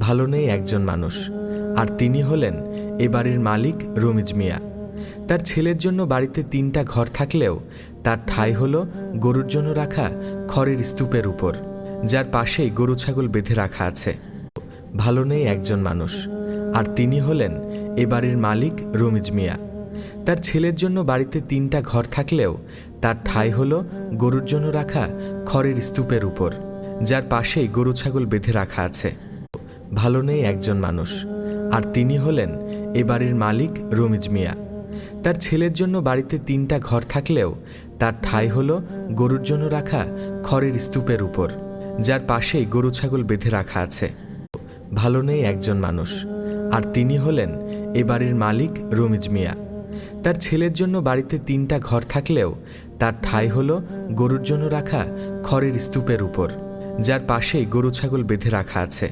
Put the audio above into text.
ভালো নেই একজন মানুষ, আর তিনি হলেন এ বাড়ির মালিক রমিজ মিয়া। তার ছেলের জন্য বাড়িতে ৩টা ঘর থাকলেও তার ঠাঁই হলো গরুর জন্য রাখা খড়ের স্তূপের উপর, যার পাশেই গরু ছাগল বেঁধে রাখা আছে। ভালো নেই একজন মানুষ, আর তিনি হলেন এ বাড়ির মালিক রমিজ মিয়া। তার ছেলের জন্য বাড়িতে ৩টা ঘর থাকলেও তার ঠাঁই হলো গরুর জন্য রাখা খড়ের স্তূপের উপর, যার পাশেই গরু ছাগল বেঁধে রাখা আছে। ভালো নেই একজন মানুষ, আর তিনি হলেন এ বাড়ির মালিক রমিজ মিয়া। তার ছেলের জন্য বাড়িতে ৩টা ঘর থাকলেও তার ঠাঁই হলো গরুর জন্য রাখা খড়ের স্তূপের উপর, যার পাশেই গরু ছাগল বেঁধে রাখা আছে। ভালো নেই একজন মানুষ, আর তিনি হলেন এ বাড়ির মালিক রমিজ মিয়া। তার ছেলের জন্য বাড়িতে ৩টা ঘর থাকলেও তার ঠাঁই হলো গরুর জন্য রাখা খড়ের স্তূপের উপর, যার পাশেই গরু ছাগল বেঁধে রাখা আছে।